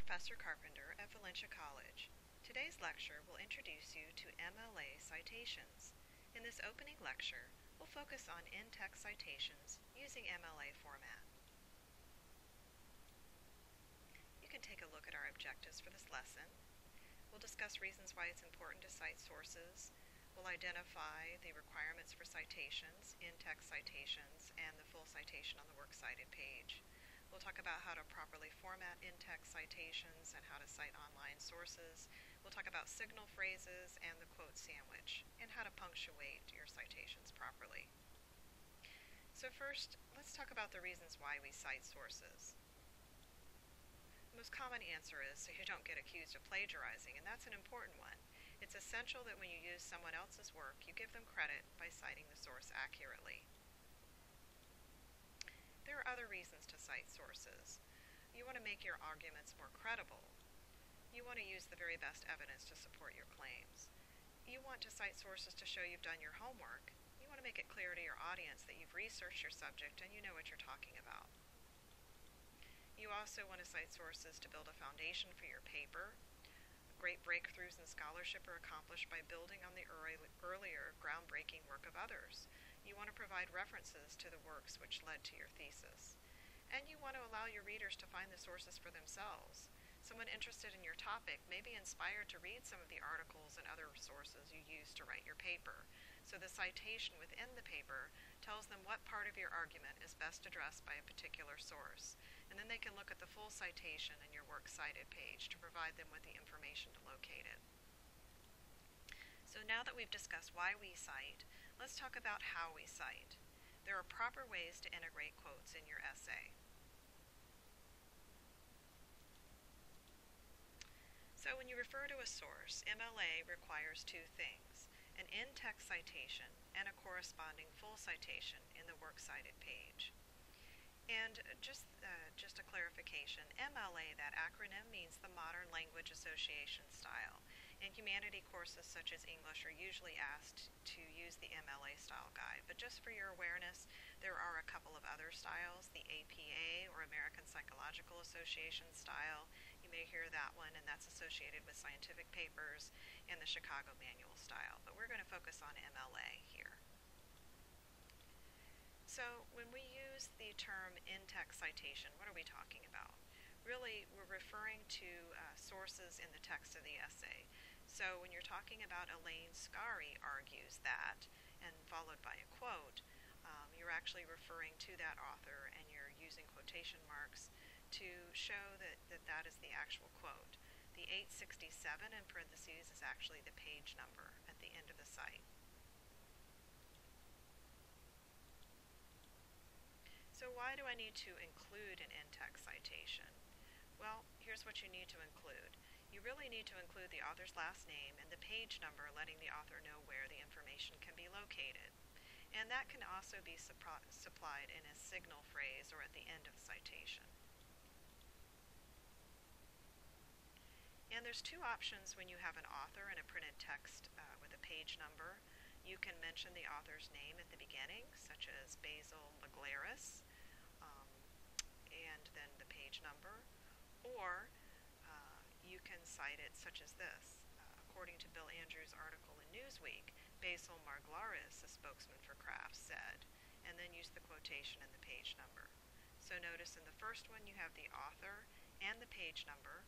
Professor Carpenter at Valencia College. Today's lecture will introduce you to MLA citations. In this opening lecture, we'll focus on in-text citations using MLA format. You can take a look at our objectives for this lesson. We'll discuss reasons why it's important to cite sources. We'll identify the requirements for citations, in-text citations, and the full citation on the works cited page. We'll talk about how to properly format in-text citations and how to cite online sources. We'll talk about signal phrases and the quote sandwich, and how to punctuate your citations properly. So first, let's talk about the reasons why we cite sources. The most common answer is so you don't get accused of plagiarizing, and that's an important one. It's essential that when you use someone else's work, you give them credit by citing the source accurately. There are other reasons to cite sources. You want to make your arguments more credible. You want to use the very best evidence to support your claims. You want to cite sources to show you've done your homework. You want to make it clear to your audience that you've researched your subject and you know what you're talking about. You also want to cite sources to build a foundation for your paper. Great breakthroughs in scholarship are accomplished by building on the earlier groundbreaking work of others. You want to provide references to the works which led to your thesis. And you want to allow your readers to find the sources for themselves. Someone interested in your topic may be inspired to read some of the articles and other sources you used to write your paper. So the citation within the paper tells them what part of your argument is best addressed by a particular source. And then they can look at the full citation in your works cited page to provide them with the information to locate it. So now that we've discussed why we cite, let's talk about how we cite. There are proper ways to integrate quotes in your essay. So when you refer to a source, MLA requires two things: an in-text citation and a corresponding full citation in the works cited page. And just a clarification, MLA, that acronym, means the Modern Language Association style. In humanity courses such as English are usually asked to use the MLA style guide, but just for your awareness, there are a couple of other styles, the APA or American Psychological Association style. You may hear that one, and that's associated with scientific papers, and the Chicago Manual style, but we're going to focus on MLA here. So when we use the term in-text citation, what are we talking about? Really, we're referring to sources in the text of the essay. So when you're talking about Elaine Scarry argues that, and followed by a quote, you're actually referring to that author, and you're using quotation marks to show that is the actual quote. The 867 in parentheses is actually the page number at the end of the cite. So why do I need to include an in-text citation? Well, here's what you need to include. You really need to include the author's last name and the page number, letting the author know where the information can be located. And that can also be supplied in a signal phrase or at the end of the citation. And there's two options when you have an author in a printed text with a page number. You can mention the author's name at the beginning, such as Basil Maglaris, and then the page number. Or you can cite it such as this. According to Bill Andrews' article in Newsweek, Basil Maglaris, a spokesman for Crafts, said, and then use the quotation and the page number. So notice in the first one you have the author and the page number,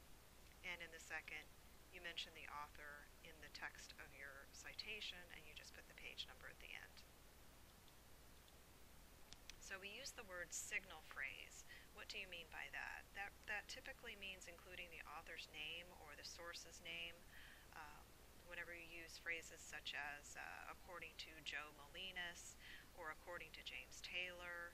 and in the second you mention the author in the text of your citation and you just put the page number at the end. So we use the word signal phrase. What do you mean by that? That typically means including the author's name or the source's name. Whenever you use phrases such as according to Joe Molinas or according to James Taylor,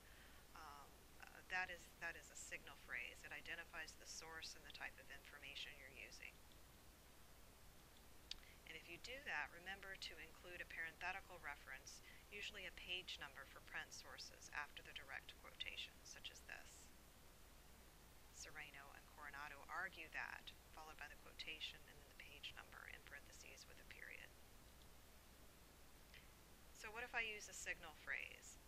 that is a signal phrase. It identifies the source and the type of information you're using. And if you do that, remember to include a parenthetical reference, usually a page number for print sources after the direct quotation, such as this. Sereno and Coronado argue that, followed by the quotation and then the page number in parentheses with a period. So what if I use a signal phrase?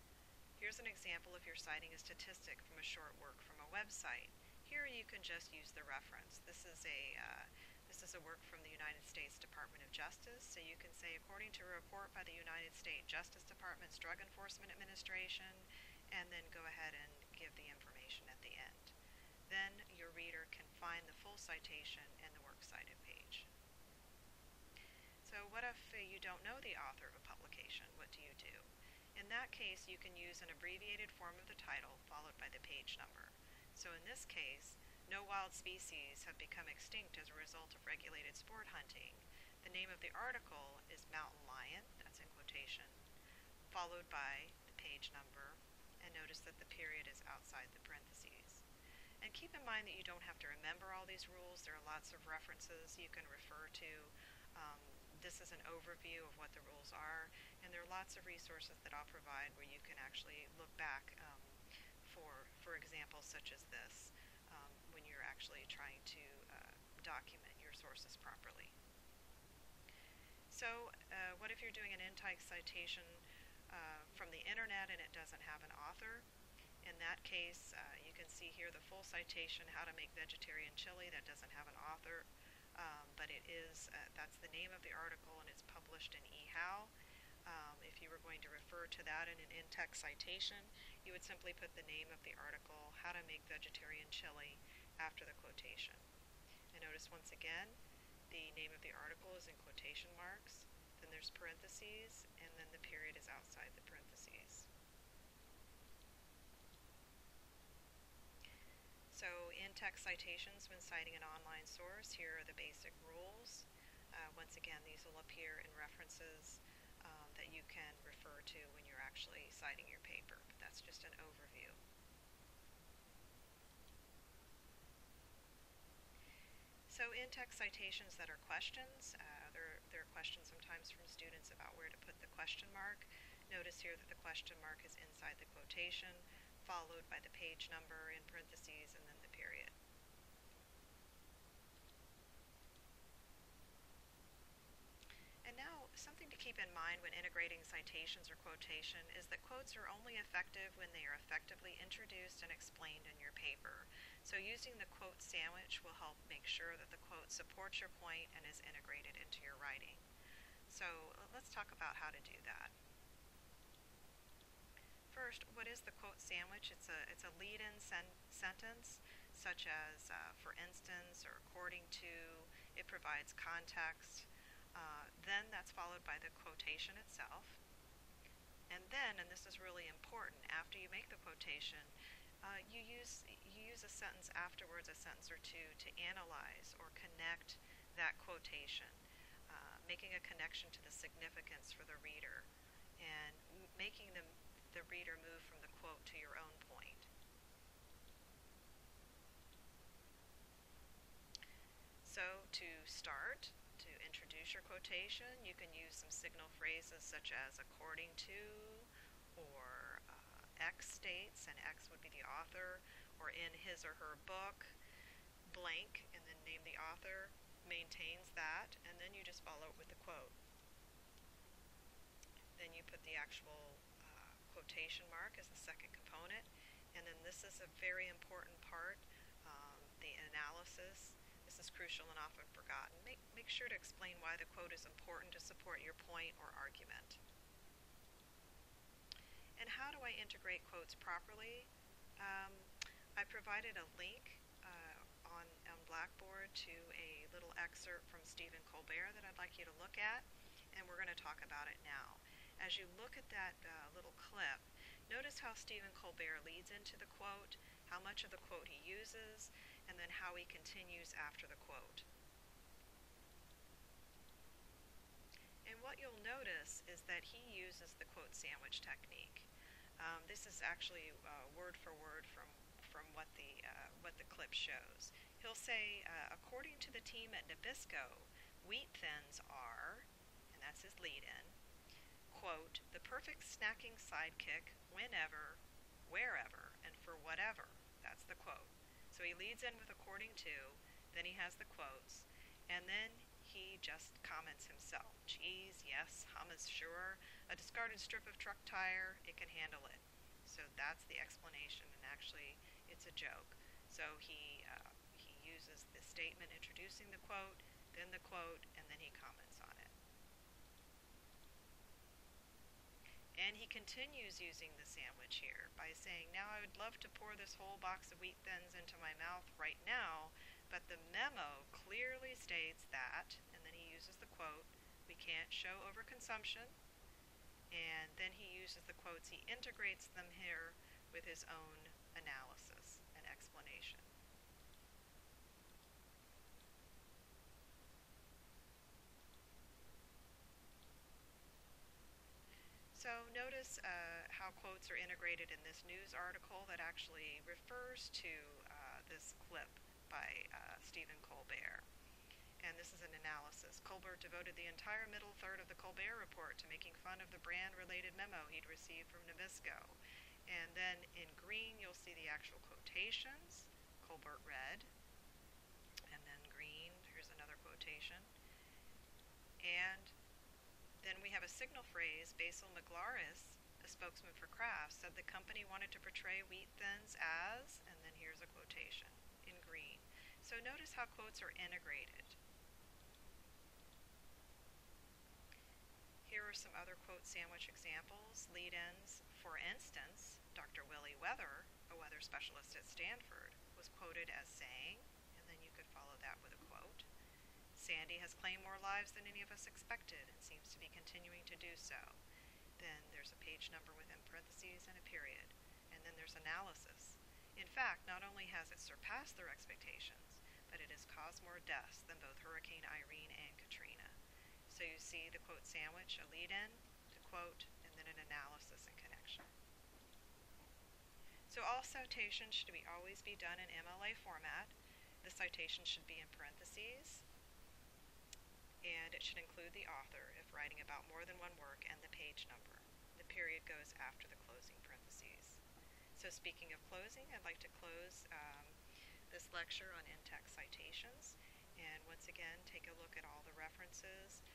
Here's an example if you're citing a statistic from a short work from a website. Here you can just use the reference. This is a work from the United States Department of Justice, so you can say, according to a report by the United States Justice Department's Drug Enforcement Administration, and then go ahead and give the information at the end. Then your reader can find the full citation in the works cited page. So what if you don't know the author of a publication? What do you do? In that case, you can use an abbreviated form of the title followed by the page number. So in this case, no wild species have become extinct as a result of regulated sport hunting. The name of the article is Mountain Lion, that's in quotation, followed by the page number, and notice that the period is outside the parentheses. And keep in mind that you don't have to remember all these rules. There are lots of references you can refer to. This is an overview of what the rules are, and there are lots of resources that I'll provide where you can actually look back for examples such as this when you're actually trying to document your sources properly. So what if you're doing an in-type citation from the internet and it doesn't have an author? In that case, you can see here the full citation, How to Make Vegetarian Chili, that doesn't have an author, but it is, that's the name of the article and it's published in eHow. If you were going to refer to that in an in-text citation, you would simply put the name of the article, How to Make Vegetarian Chili, after the quotation. And notice once again, the name of the article is in quotation marks, then there's parentheses, and then the period is outside the parentheses. So in-text citations when citing an online source, here are the basic rules. Once again, these will appear in references that you can refer to when you're actually citing your paper, but that's just an overview. So in-text citations that are questions, there are questions sometimes from students about where to put the question mark. Notice here that the question mark is inside the quotation, followed by the page number in parentheses and then the period. And now, something to keep in mind when integrating citations or quotation is that quotes are only effective when they are effectively introduced and explained in your paper. So using the quote sandwich will help make sure that the quote supports your point and is integrated into your writing. So let's talk about how to do that. First, what is the quote sandwich? It's a lead-in sentence, such as for instance or according to. It provides context. Then that's followed by the quotation itself. And then, and this is really important, after you make the quotation, you use a sentence afterwards, a sentence or two, to analyze or connect that quotation, making a connection to the significance for the reader, and making the reader move from the quote to your own point. So to start, to introduce your quotation, you can use some signal phrases such as according to, or X states, and X would be the author, or in his or her book, blank, and then name the author, maintains that, and then you just follow it with the quote. Then you put the actual quotation mark as the second component, and then this is a very important part, the analysis. This is crucial and often forgotten. Make sure to explain why the quote is important to support your point or argument. And how do I integrate quotes properly? I provided a link on Blackboard to a little excerpt from Stephen Colbert that I'd like you to look at, and we're going to talk about it now. As you look at that little clip, notice how Stephen Colbert leads into the quote, how much of the quote he uses, and then how he continues after the quote. And what you'll notice is that he uses the quote sandwich technique. This is actually word for word from what the clip shows. He'll say, according to the team at Nabisco, wheat thins are, and that's his lead-in, quote, the perfect snacking sidekick whenever, wherever, and for whatever. That's the quote. So he leads in with according to, then he has the quotes, and then he just comments himself. Geez, yes, hummus, sure. A discarded strip of truck tire, it can handle it. So that's the explanation, and actually it's a joke. So he uses the statement introducing the quote, then the quote, and then he comments on it. And he continues using the sandwich here by saying, now I would love to pour this whole box of Wheat Thins into my mouth right now, but the memo clearly states that, and then he uses the quote, we can't show overconsumption, and then he uses the quotes, he integrates them here with his own analysis and explanation. So notice how quotes are integrated in this news article that actually refers to this clip by Stephen Colbert. And this is an analysis. Colbert devoted the entire middle third of the Colbert Report to making fun of the brand-related memo he'd received from Nabisco. And then in green, you'll see the actual quotations. Colbert read. And then green, here's another quotation. And then we have a signal phrase. Basil Maglaris, a spokesman for Kraft, said the company wanted to portray Wheat Thins as, and then here's a quotation in green. So notice how quotes are integrated. Here are some other quote sandwich examples, lead-ins. For instance, Dr. Willie Weather, a weather specialist at Stanford, was quoted as saying, and then you could follow that with a quote, Sandy has claimed more lives than any of us expected and seems to be continuing to do so. Then there's a page number within parentheses and a period. And then there's analysis. In fact, not only has it surpassed their expectations, but it has caused more deaths than both Hurricane Irene and Katrina. So you see the quote sandwich, a lead-in, the quote, and then an analysis and connection. So all citations should always be done in MLA format. The citation should be in parentheses, and it should include the author if writing about more than one work and the page number. The period goes after the closing parentheses. So speaking of closing, I'd like to close this lecture on in-text citations. And once again, take a look at all the references.